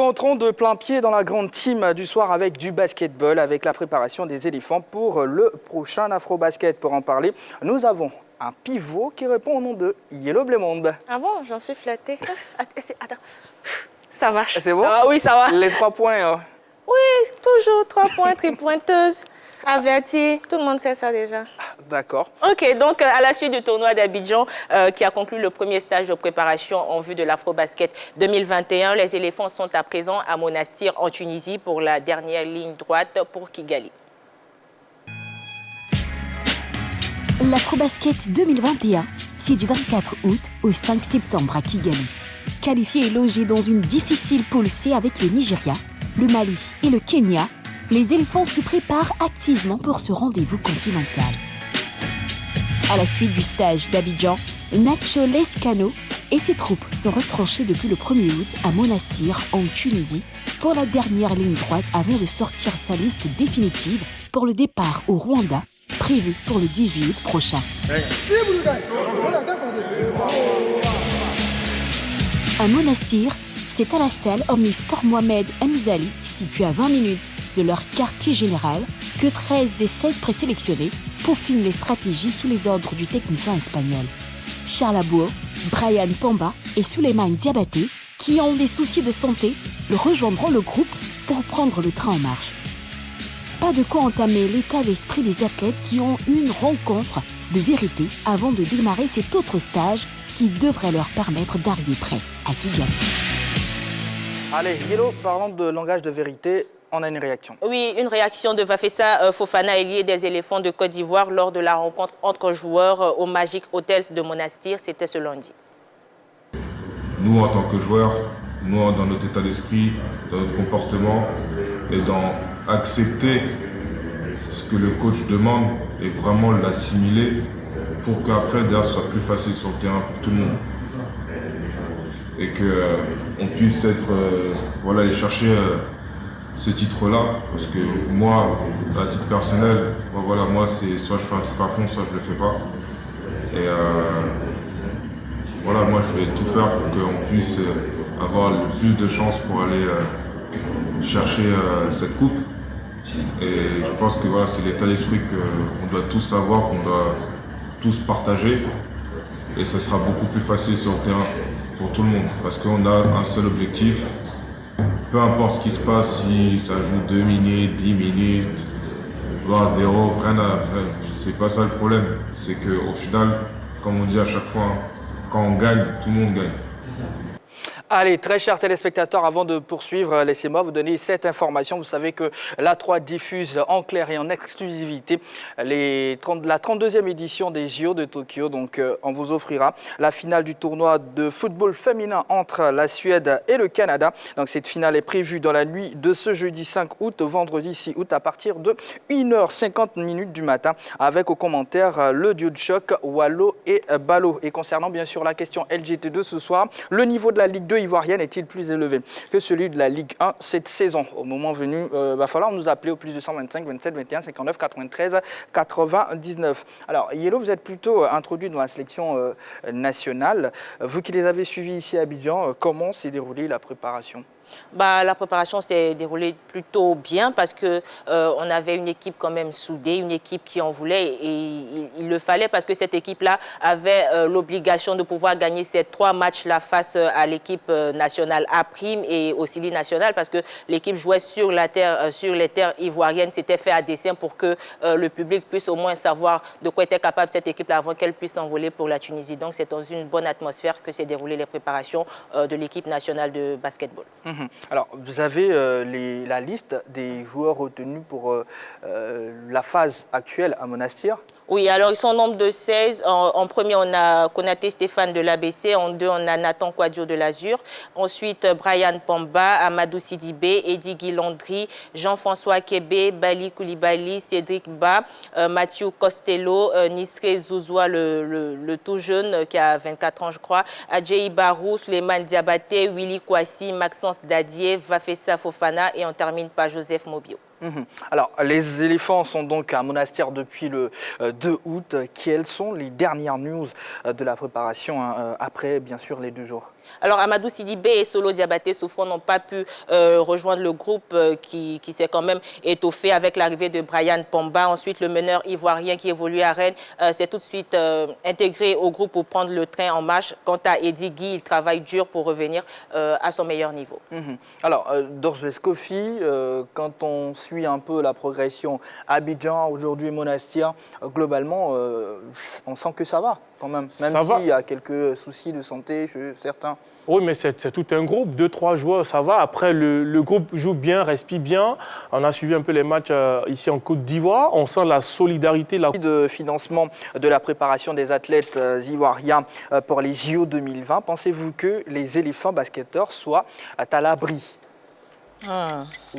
rentrons de plein pied dans la grande team du soir avec du basketball, avec la préparation des éléphants pour le prochain Afrobasket. Pour en parler, nous avons un pivot qui répond au nom de Yellow Blémonde. Ah bon, j'en suis flattée. Attends, ça marche. C'est bon? Ah oui, ça va. Les 3 points. Oui, toujours 3 points, tripointeuse, avertie. Tout le monde sait ça déjà. D'accord. Ok, donc à la suite du tournoi d'Abidjan qui a conclu le premier stage de préparation en vue de l'Afrobasket 2021, les éléphants sont à présent à Monastir en Tunisie pour la dernière ligne droite pour Kigali. L'Afrobasket 2021, c'est du 24 août au 5 septembre à Kigali. Qualifiés et logés dans une difficile poule C avec le Nigeria, le Mali et le Kenya, les éléphants se préparent activement pour ce rendez-vous continental. À la suite du stage d'Abidjan, Nacho Lescano et ses troupes sont retranchés depuis le 1er août à Monastir, en Tunisie, pour la dernière ligne droite avant de sortir sa liste définitive pour le départ au Rwanda, prévu pour le 18 août prochain. À Monastir, c'est à la salle Omnisport Mohamed Mzali, située à 20 minutes de leur quartier général, que 13 des 16 présélectionnés peaufinent les stratégies sous les ordres du technicien espagnol. Charles Abouo, Brian Pamba et Souleymane Diabaté, qui ont des soucis de santé, le rejoindront le groupe pour prendre le train en marche. Pas de quoi entamer l'état d'esprit des athlètes qui ont une rencontre de vérité avant de démarrer cet autre stage qui devrait leur permettre d'arriver prêt à Kigali. Allez, Yellow, parlons de langage de vérité. On a une réaction. Oui, une réaction de Vafessa Fofana, ailier des éléphants de Côte d'Ivoire, lors de la rencontre entre joueurs au Magic Hotels de Monastir. C'était ce lundi. Nous, en tant que joueurs, nous, dans notre état d'esprit, dans notre comportement et dans accepter ce que le coach demande et vraiment l'assimiler pour qu'après, derrière, ce soit plus facile sur le terrain pour tout le monde. Et qu'on puisse être, aller chercher ce titre-là, parce que moi, à titre personnel, moi, c'est soit je fais un truc à fond, soit je le fais pas. Et moi, je vais tout faire pour qu'on puisse avoir le plus de chances pour aller chercher cette coupe. Et je pense que c'est l'état d'esprit qu'on doit tous avoir, qu'on doit tous partager. Et ça sera beaucoup plus facile sur le terrain pour tout le monde, parce qu'on a un seul objectif. Peu importe ce qui se passe, si ça joue 2 minutes, 10 minutes, voire 0, c'est pas ça le problème. C'est qu'au final, comme on dit à chaque fois, quand on gagne, tout le monde gagne. Allez, très chers téléspectateurs, avant de poursuivre, laissez-moi vous donner cette information. Vous savez que la 3 diffuse en clair et en exclusivité la 32e édition des JO de Tokyo. Donc, on vous offrira la finale du tournoi de football féminin entre la Suède et le Canada. Donc, cette finale est prévue dans la nuit de ce jeudi 5 août au vendredi 6 août à partir de 1h50 du matin, avec au commentaire le duo de choc Wallo et Balo. Et concernant bien sûr la question LGT2 ce soir, le niveau de la Ligue 2 ivoirienne est-il plus élevé que celui de la Ligue 1 cette saison? Au moment venu, va falloir nous appeler au plus de 125 27 21 59 93 99. Alors, Yellow, vous êtes plutôt introduit dans la sélection nationale. Vous qui les avez suivis ici à Abidjan, comment s'est déroulée la préparation? La préparation s'est déroulée plutôt bien parce que on avait une équipe quand même soudée, une équipe qui en voulait et il le fallait parce que cette équipe-là avait l'obligation de pouvoir gagner ces 3 matchs-là face à l'équipe nationale A' et au Sili national parce que l'équipe jouait sur les terres ivoiriennes. C'était fait à dessein pour que le public puisse au moins savoir de quoi était capable cette équipe-là avant qu'elle puisse s'envoler pour la Tunisie. Donc c'est dans une bonne atmosphère que s'est déroulée les préparations de l'équipe nationale de basketball. Alors, vous avez la liste des joueurs retenus pour la phase actuelle à Monastir? Oui, alors ils sont au nombre de 16. En premier, on a Konaté Stéphane de l'ABC. En 2, on a Nathan Kouadio de l'Azur. Ensuite, Brian Pamba, Amadou Sidibé, Eddie Guilandry, Jean-François Kébé, Bali Koulibaly, Cédric Ba, Mathieu Costello, Nisré Zouzoua, le tout jeune qui a 24 ans, je crois, Adjei Barou, Souleymane Diabaté, Willy Kouassi, Maxence Dadier, Vafessa Fofana et on termine par Joseph Mobio. Alors, les éléphants sont donc à Monastir depuis le 2 août. Quelles sont les dernières news de la préparation après, bien sûr, les 2 jours? Alors, Amadou Sidibé et Solo Diabaté Souffrant n'ont pas pu rejoindre le groupe qui s'est quand même étoffé avec l'arrivée de Brian Pamba. Ensuite, le meneur ivoirien qui évolue à Rennes s'est tout de suite intégré au groupe pour prendre le train en marche. Quant à Eddie Guy, il travaille dur pour revenir à son meilleur niveau. Alors, Dorje Kofi, quand on suit un peu la progression Abidjan, aujourd'hui Monastir, globalement, on sent que ça va quand même s'il y a quelques soucis de santé chez certains. Oui, mais c'est tout un groupe, 2-3 joueurs, ça va. Après, le groupe joue bien, respire bien. On a suivi un peu les matchs ici en Côte d'Ivoire. On sent la solidarité. De financement de la préparation des athlètes ivoiriens pour les JO 2020, pensez-vous que les éléphants basketteurs soient à l'abri?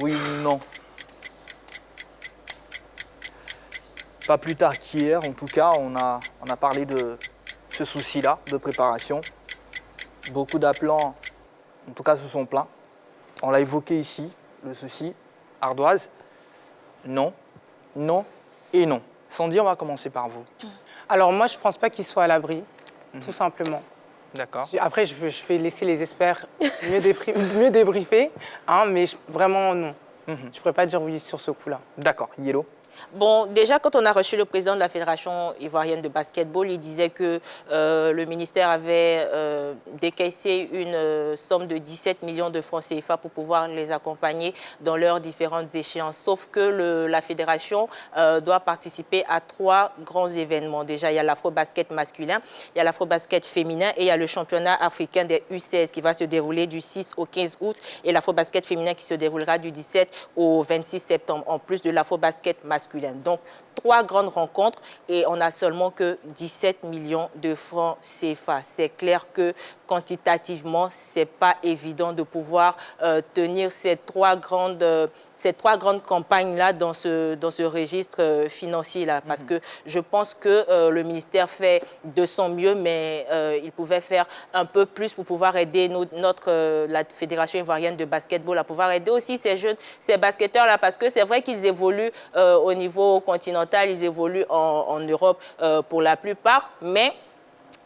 Oui ou non? Pas plus tard qu'hier, en tout cas, on a parlé de ce souci-là de préparation. Beaucoup d'appelants, en tout cas, se sont plaints. On l'a évoqué ici, le souci. Ardoise, non, non et non. Sandy, on va commencer par vous. Alors moi, je ne pense pas qu'ils soient à l'abri, tout simplement. D'accord. Après, je vais laisser les experts mieux débriefer, hein, mais vraiment non. Je ne pourrais pas dire oui sur ce coup-là. D'accord. Yellow? Bon, déjà, quand on a reçu le président de la Fédération ivoirienne de basketball, il disait que le ministère avait décaissé une somme de 17 millions de francs CFA pour pouvoir les accompagner dans leurs différentes échéances. Sauf que la Fédération doit participer à 3 grands événements. Déjà, il y a l'afro-basket masculin, il y a l'afro-basket féminin et il y a le championnat africain des U16 qui va se dérouler du 6 au 15 août et l'afro-basket féminin qui se déroulera du 17 au 26 septembre, en plus de l'afro-basket masculin. Donc, 3 grandes rencontres et on n'a seulement que 17 millions de francs CFA. C'est clair que quantitativement, ce n'est pas évident de pouvoir tenir ces trois grandes campagnes-là dans ce registre financier-là. Parce que je pense que le ministère fait de son mieux, mais il pouvait faire un peu plus pour pouvoir aider la Fédération ivoirienne de basketball à pouvoir aider aussi ces jeunes, ces basketteurs-là. Parce que c'est vrai qu'ils évoluent au niveau continental, ils évoluent en Europe pour la plupart, mais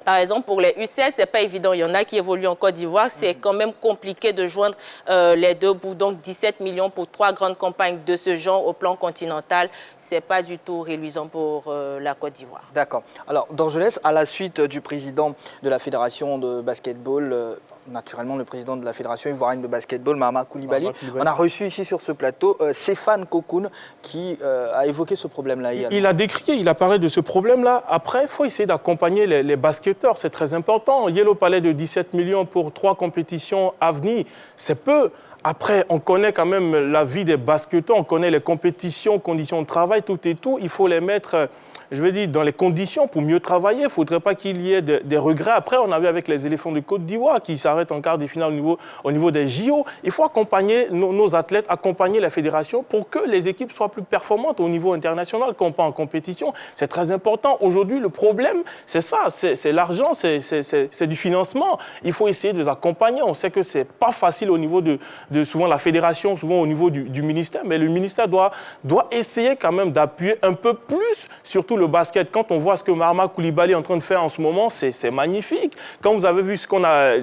par exemple, pour les U16, ce n'est pas évident. Il y en a qui évoluent en Côte d'Ivoire. C'est quand même compliqué de joindre les 2 bouts. Donc, 17 millions pour 3 grandes campagnes de ce genre au plan continental, ce n'est pas du tout réluisant pour la Côte d'Ivoire. D'accord. Alors, Dorgelès, à la suite du président de la Fédération de basketball, naturellement le président de la Fédération ivoirienne de basketball, Mahama Koulibaly, on a reçu ici sur ce plateau Stéphane Kokoun qui a évoqué ce problème-là hier. Il a décrié, il a parlé de ce problème-là. Après, il faut essayer d'accompagner les basketteurs. C'est très important. Yellow parlait de 17 millions pour 3 compétitions à venir. C'est peu. Après, on connaît quand même la vie des basketteurs, on connaît les compétitions, conditions de travail, tout et tout. Il faut les mettre, je veux dire, dans les conditions pour mieux travailler. Il ne faudrait pas qu'il y ait des regrets. Après, on a vu avec les éléphants de Côte d'Ivoire qui s'arrêtent en quart de finale au niveau des JO. Il faut accompagner nos athlètes, accompagner la fédération pour que les équipes soient plus performantes au niveau international quand on part en compétition. C'est très important. Aujourd'hui, le problème, c'est ça, c'est l'argent, c'est du financement. Il faut essayer de les accompagner. On sait que ce n'est pas facile au niveau de souvent la fédération, souvent au niveau du ministère, mais le ministère doit essayer quand même d'appuyer un peu plus, surtout le basket. Quand on voit ce que Mahama Koulibaly est en train de faire en ce moment, c'est magnifique. Quand vous avez vu ce qu'on a,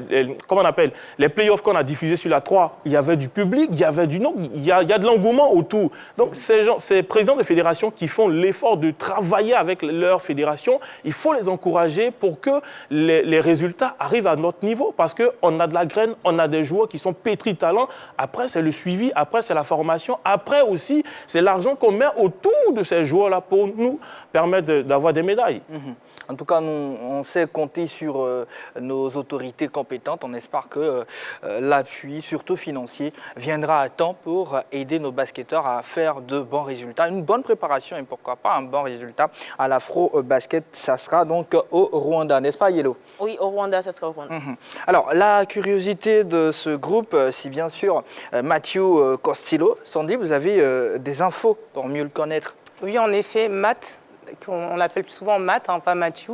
comment on appelle, les playoffs qu'on a diffusés sur la 3, il y avait du public, il y avait du nombre, il y a de l'engouement autour. Donc ces présidents de fédération qui font l'effort de travailler avec leur fédération, il faut les encourager pour que les résultats arrivent à notre niveau, parce qu'on a de la graine, on a des joueurs qui sont pétris de talent. Après, c'est le suivi, après, c'est la formation. Après aussi, c'est l'argent qu'on met autour de ces joueurs-là pour nous permettre d'avoir des médailles. En tout cas, nous, on sait compter sur nos autorités compétentes. On espère que l'appui, surtout financier, viendra à temps pour aider nos basketteurs à faire de bons résultats. Une bonne préparation et pourquoi pas un bon résultat à l'afro-basket. Ça sera donc au Rwanda, n'est-ce pas, Yellow? Oui, au Rwanda, ça sera au Rwanda. Alors, la curiosité de ce groupe, si bien sûr Mathieu Costillo. Sandy, vous avez des infos pour mieux le connaître? Oui, en effet, Matt, qu'on l'appelle souvent Matt, hein, pas Matthew,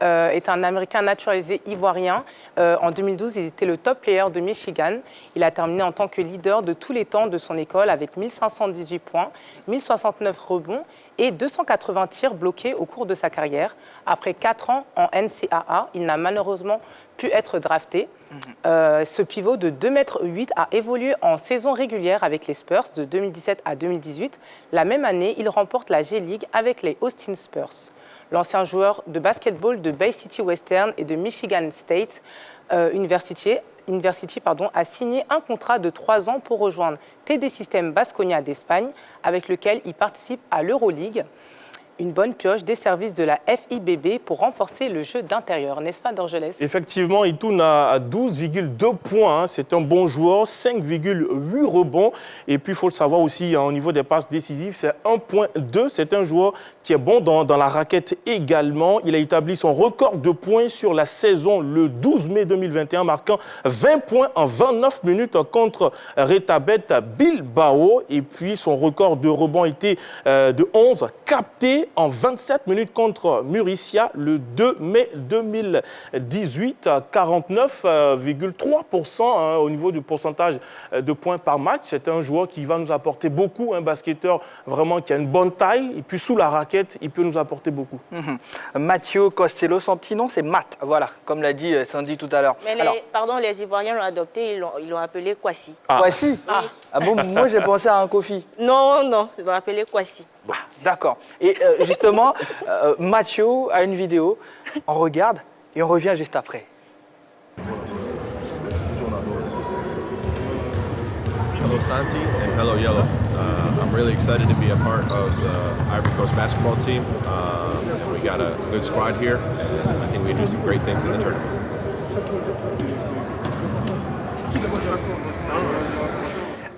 est un Américain naturalisé ivoirien. En 2012, il était le top player de Michigan. Il a terminé en tant que leader de tous les temps de son école avec 1518 points, 1069 rebonds et 280 tirs bloqués au cours de sa carrière. Après 4 ans en NCAA, il n'a malheureusement pu être drafté. Ce pivot de 2,8 m a évolué en saison régulière avec les Spurs de 2017 à 2018. La même année, il remporte la G-League avec les Austin Spurs. L'ancien joueur de basketball de Bay City Western et de Michigan State University, a signé un contrat de 3 ans pour rejoindre TD System Baskonia d'Espagne, avec lequel il participe à l'Euroleague. Une bonne pioche des services de la FIBB pour renforcer le jeu d'intérieur, n'est-ce pas Dorgelès? Effectivement, il tourne à 12,2 points. C'est un bon joueur, 5,8 rebonds. Et puis, il faut le savoir aussi, au niveau des passes décisives, c'est 1,2. C'est un joueur qui est bon dans la raquette également. Il a établi son record de points sur la saison le 12 mai 2021, marquant 20 points en 29 minutes contre Retabet Bilbao. Et puis, son record de rebonds était de 11 captés en 27 minutes contre Murcia le 2 mai 2018, 49,3% au niveau du pourcentage de points par match. C'est un joueur qui va nous apporter beaucoup, un basketteur vraiment qui a une bonne taille et puis sous la raquette, il peut nous apporter beaucoup. Mathieu Costello, son petit nom c'est Matt, voilà, comme l'a dit Sandy tout à l'heure. Mais les Ivoiriens l'ont adopté, ils l'ont appelé Kwasi. Kwasi Oui. Ah bon, moi j'ai pensé à un Kofi. Non, ils l'ont appelé Kwasi. Ah, d'accord. Et justement, Mathieu a une vidéo, on regarde et on revient juste après. Hello Santi and hello Yellow. I'm really excited to be a part of the Ivory Coast basketball team. We got a good squad here. I think we do some great things in the tournament.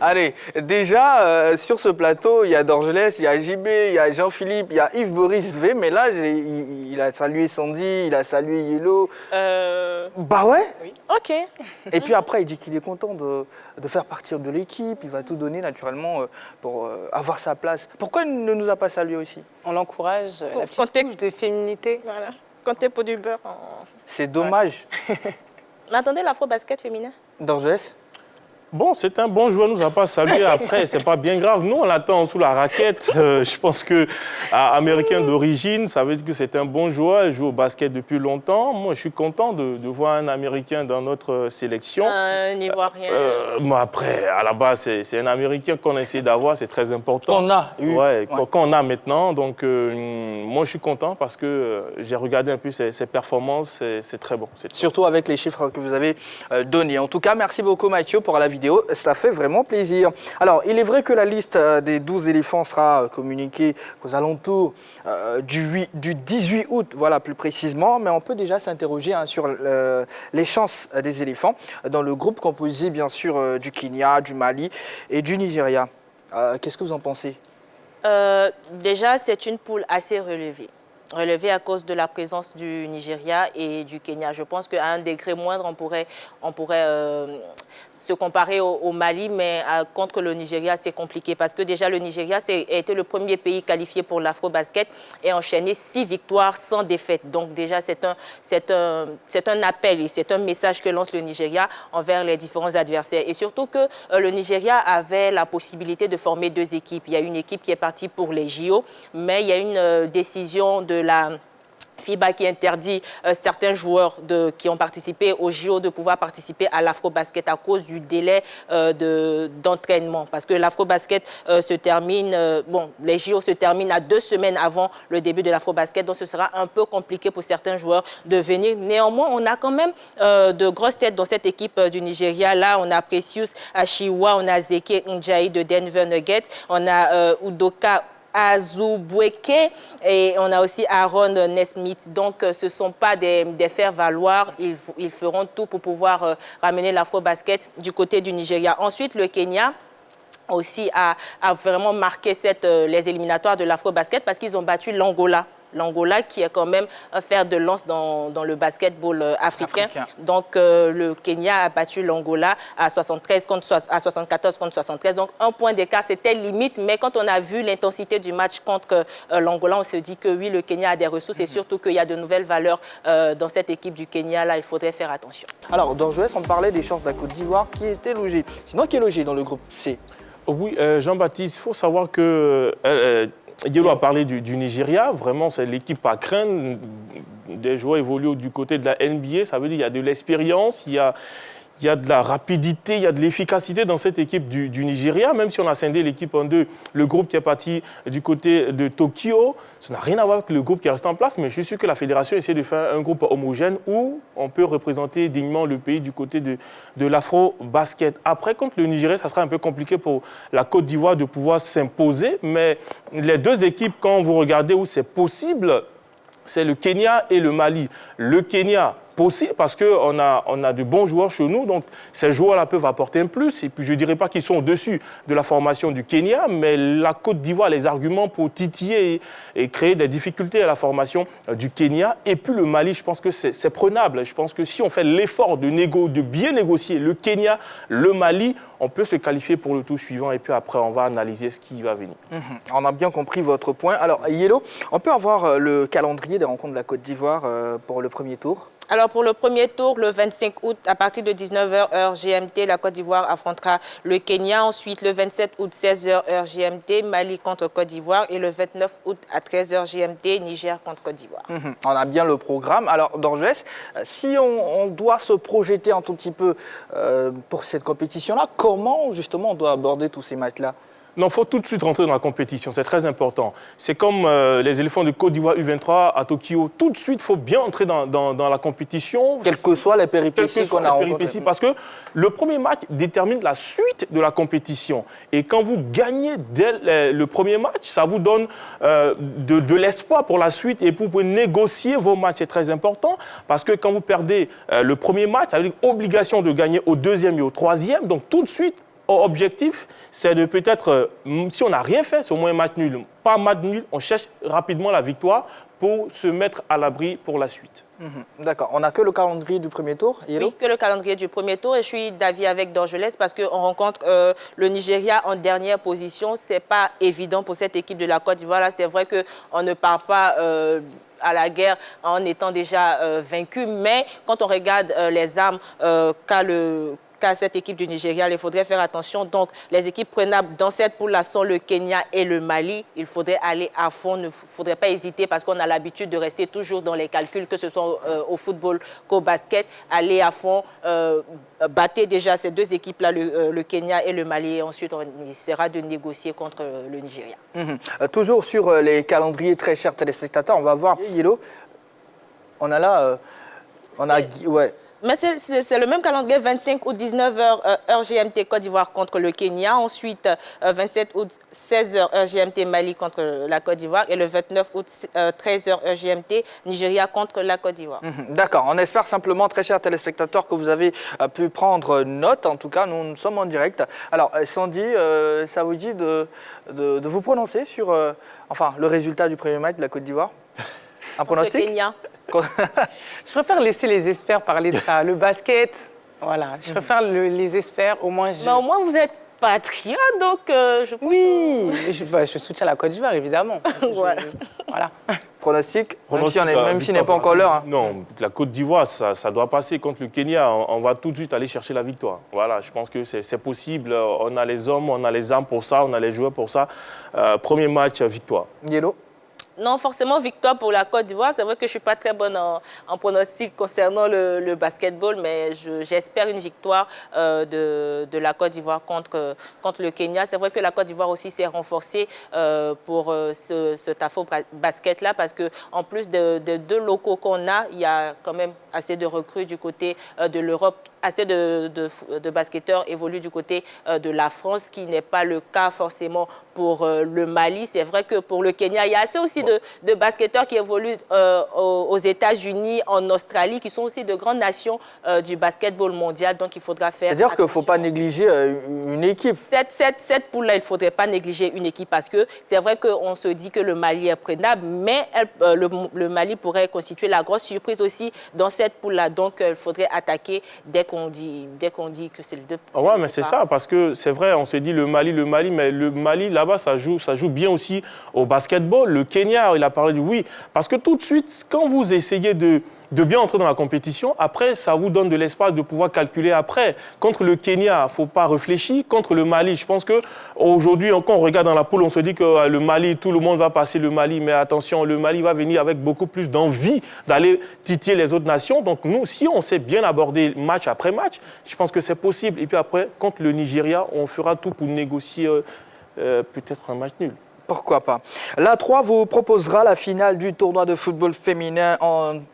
Allez, déjà, sur ce plateau, il y a Dorgelès, il y a JB, il y a Jean-Philippe, il y a Yves-Boris V, mais là, il a salué Sandy, il a salué Yellow. Bah ouais. Oui. Ok. Et puis après, il dit qu'il est content de faire partir de l'équipe, il va tout donner naturellement pour avoir sa place. Pourquoi il ne nous a pas salué aussi? On l'encourage, la petite touche de féminité. Voilà, comptez pour du beurre. C'est dommage. Ouais. Mais attendez, l'afro-basket féminin. Dorgelès? Bon, c'est un bon joueur, nous a pas salué après, c'est pas bien grave. Nous, on l'attend sous la raquette. Je pense que américain d'origine, ça veut dire que c'est un bon joueur. Il joue au basket depuis longtemps. Moi, je suis content de voir un Américain dans notre sélection. Un Ivoirien. Moi, après, à la base, c'est un Américain qu'on essaie d'avoir, c'est très important. Qu'on a eu. Ouais. Qu'on a maintenant. Donc, moi, je suis content parce que j'ai regardé un peu ses performances. C'est très bon. Surtout avec les chiffres que vous avez donnés. En tout cas, merci beaucoup Mathieu pour la vidéo. Ça fait vraiment plaisir. Alors, il est vrai que la liste des 12 éléphants sera communiquée aux alentours du 18 août, voilà plus précisément, mais on peut déjà s'interroger sur les chances des éléphants dans le groupe composé bien sûr du Kenya, du Mali et du Nigeria. Qu'est-ce que vous en pensez? Déjà, c'est une poule assez relevée à cause de la présence du Nigeria et du Kenya. Je pense qu'à un degré moindre, on pourrait se comparer au Mali, mais contre le Nigeria, c'est compliqué parce que déjà le Nigeria a été le premier pays qualifié pour l'afro-basket et a enchaîné 6 victoires sans défaite. Donc déjà, c'est un appel et c'est un message que lance le Nigeria envers les différents adversaires. Et surtout que le Nigeria avait la possibilité de former 2 équipes. Il y a une équipe qui est partie pour les JO, mais il y a une décision de la FIBA qui interdit certains joueurs qui ont participé au JO de pouvoir participer à l'afro-basket à cause du délai d'entraînement. Parce que l'afro-basket se termine, les JO se terminent à 2 semaines avant le début de l'afro-basket, donc ce sera un peu compliqué pour certains joueurs de venir. Néanmoins, on a quand même de grosses têtes dans cette équipe du Nigeria. Là, on a Precious Ashiwa, on a Zeke Njahi de Denver Nuggets, on a Udoka Azubuike et on a aussi Aaron Nesmith. Donc, ce ne sont pas des faire-valoir. Ils feront tout pour pouvoir ramener l'afro-basket du côté du Nigeria. Ensuite, le Kenya aussi a vraiment marqué les éliminatoires de l'afro-basket parce qu'ils ont battu l'Angola. l'Angola qui est quand même un fer de lance dans le basketball africain. Donc le Kenya a battu l'Angola à 74 contre 73. Donc un point d'écart, c'était limite. Mais quand on a vu l'intensité du match contre l'Angola, on se dit que oui, le Kenya a des ressources et surtout qu'il y a de nouvelles valeurs dans cette équipe du Kenya. Là, il faudrait faire attention. Alors, dans Joël, on parlait des chances de la Côte d'Ivoire qui étaient logées. Sinon, qui est logé dans le groupe C? Oui, Jean-Baptiste, il faut savoir que Yelo a parlé du Nigeria. Vraiment, c'est l'équipe à craindre. Des joueurs évoluent du côté de la NBA. Ça veut dire qu'il y a de l'expérience, il y a de la rapidité, il y a de l'efficacité dans cette équipe du Nigeria. Même si on a scindé l'équipe en deux, le groupe qui est parti du côté de Tokyo, ça n'a rien à voir avec le groupe qui est resté en place. Mais je suis sûr que la fédération essaie de faire un groupe homogène où on peut représenter dignement le pays du côté de l'afro-basket. Après, contre le Nigeria, ça sera un peu compliqué pour la Côte d'Ivoire de pouvoir s'imposer. Mais les deux équipes, quand vous regardez où c'est possible, c'est le Kenya et le Mali. Le Kenya, possible parce qu'on a de bons joueurs chez nous, donc ces joueurs-là peuvent apporter un plus. Et puis je ne dirais pas qu'ils sont au-dessus de la formation du Kenya, mais la Côte d'Ivoire a les arguments pour titiller et créer des difficultés à la formation du Kenya. Et puis le Mali, je pense que c'est prenable. Je pense que si on fait l'effort de bien négocier le Kenya, le Mali, on peut se qualifier pour le tour suivant et puis après on va analyser ce qui va venir. On a bien compris votre point. Alors Yelo, on peut avoir le calendrier des rencontres de la Côte d'Ivoire pour le premier tour? Alors pour le premier tour, le 25 août, à partir de 19h heure GMT, la Côte d'Ivoire affrontera le Kenya. Ensuite, le 27 août, 16h heure GMT, Mali contre Côte d'Ivoire. Et le 29 août, à 13h GMT, Niger contre Côte d'Ivoire. On a bien le programme. Alors, Dorges, si on doit se projeter un tout petit peu pour cette compétition-là, comment justement on doit aborder tous ces matchs-là? Non, il faut tout de suite rentrer dans la compétition, c'est très important. C'est comme les éléphants de Côte d'Ivoire U23 à Tokyo. Tout de suite, il faut bien entrer dans la compétition. Quelles que soient les péripéties qu'on a rencontrées. Parce que le premier match détermine la suite de la compétition. Et quand vous gagnez dès le premier match, ça vous donne de l'espoir pour la suite. Et vous pouvez négocier vos matchs, c'est très important. Parce que quand vous perdez le premier match, ça veut dire obligation de gagner au deuxième et au troisième. Donc tout de suite, objectif, c'est de peut-être, si on n'a rien fait, c'est au moins un match nul. Pas un match nul, on cherche rapidement la victoire pour se mettre à l'abri pour la suite. D'accord. On n'a que le calendrier du premier tour, Yelo? Oui, que le calendrier du premier tour. Et je suis d'avis avec Dorgelès parce qu'on rencontre le Nigeria en dernière position. Ce n'est pas évident pour cette équipe de la Côte d'Ivoire. Là, c'est vrai qu'on ne part pas à la guerre en étant déjà vaincu. Mais quand on regarde les armes qu'a cette équipe du Nigeria, il faudrait faire attention. Donc, les équipes prenables dans cette poule-là sont le Kenya et le Mali. Il faudrait aller à fond, il ne faudrait pas hésiter parce qu'on a l'habitude de rester toujours dans les calculs, que ce soit au football qu'au basket. Aller à fond, battez déjà ces deux équipes-là, le Kenya et le Mali. Et ensuite, on essaiera de négocier contre le Nigeria. Toujours sur les calendriers, très chers téléspectateurs, on va voir, Yelo, on a là... ouais. Mais c'est le même calendrier, 25 août, 19h, heure GMT, Côte d'Ivoire contre le Kenya. Ensuite, 27 août, 16h, heure GMT, Mali contre la Côte d'Ivoire. Et le 29 août, 13h, heure GMT, Nigeria contre la Côte d'Ivoire. D'accord. On espère simplement, très chers téléspectateurs, que vous avez pu prendre note. En tout cas, nous sommes en direct. Alors, Sandy, ça vous dit de vous prononcer sur le résultat du premier match de la Côte d'Ivoire? Un pronostic? Le Kenya. Je préfère laisser les experts parler de ça. Le basket, voilà. Je préfère les experts, au moins... Mais au moins, vous êtes patriote, donc je pense... Oui, je soutiens la Côte d'Ivoire, évidemment. Voilà. Pronostic, même s'il n'est pas encore l'heure. Non, la Côte d'Ivoire, ça doit passer contre le Kenya. On va tout de suite aller chercher la victoire. Voilà, je pense que c'est possible. On a les hommes, on a les armes pour ça, on a les joueurs pour ça. Premier match, victoire. Yelo? Non, forcément, victoire pour la Côte d'Ivoire. C'est vrai que je ne suis pas très bonne en pronostic concernant le basketball, mais j'espère une victoire de la Côte d'Ivoire contre le Kenya. C'est vrai que la Côte d'Ivoire aussi s'est renforcée pour ce TAFO basket-là, parce qu'en plus de deux locaux qu'on a, il y a quand même assez de recrues du côté de l'Europe. Assez de basketteurs évoluent du côté de la France, qui n'est pas le cas forcément pour le Mali. C'est vrai que pour le Kenya, il y a assez aussi de basketteurs qui évoluent aux États-Unis, en Australie, qui sont aussi de grandes nations du basketball mondial. Donc, il faudra faire C'est-à-dire qu'il ne faut pas négliger une équipe. Cette poule-là, il ne faudrait pas négliger une équipe parce que c'est vrai qu'on se dit que le Mali est prenable, mais le Mali pourrait constituer la grosse surprise aussi dans cette poule-là. Donc, il faudrait attaquer dès qu'on dit que c'est le 2. Oui, mais c'est ça, parce que c'est vrai, on se dit le Mali, mais le Mali, là-bas, ça joue bien aussi au basketball. Le Kenya, il a parlé du oui. Parce que tout de suite, quand vous essayez de bien entrer dans la compétition, après, ça vous donne de l'espace de pouvoir calculer après. Contre le Kenya, il ne faut pas réfléchir. Contre le Mali, je pense qu'aujourd'hui, quand on regarde dans la poule, on se dit que le Mali, tout le monde va passer le Mali. Mais attention, le Mali va venir avec beaucoup plus d'envie d'aller titiller les autres nations. Donc nous, si on sait bien aborder match après match, je pense que c'est possible. Et puis après, contre le Nigeria, on fera tout pour négocier peut-être un match nul. Pourquoi pas. La 3 vous proposera la finale du tournoi de football féminin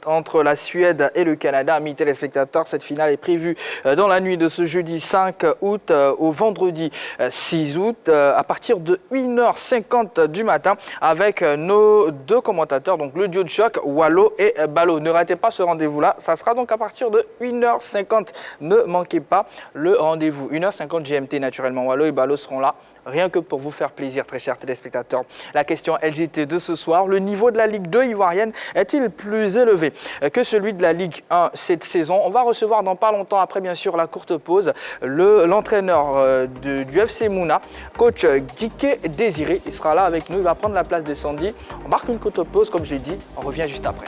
entre la Suède et le Canada. Amis téléspectateurs, cette finale est prévue dans la nuit de ce jeudi 5 août au vendredi 6 août à partir de 1h50 du matin avec nos deux commentateurs, donc le duo de choc, Wallo et Ballo. Ne ratez pas ce rendez-vous-là, ça sera donc à partir de 1h50. Ne manquez pas le rendez-vous. 1h50 GMT naturellement. Wallo et Ballo seront là. Rien que pour vous faire plaisir, très chers téléspectateurs. La question LGT de ce soir, le niveau de la Ligue 2 ivoirienne est-il plus élevé que celui de la Ligue 1 cette saison? On va recevoir dans pas longtemps, après bien sûr la courte pause, l'entraîneur du FC Mouna, coach Dike Désiré. Il sera là avec nous, il va prendre la place de Sandy. On marque une courte pause, comme je l'ai dit, on revient juste après.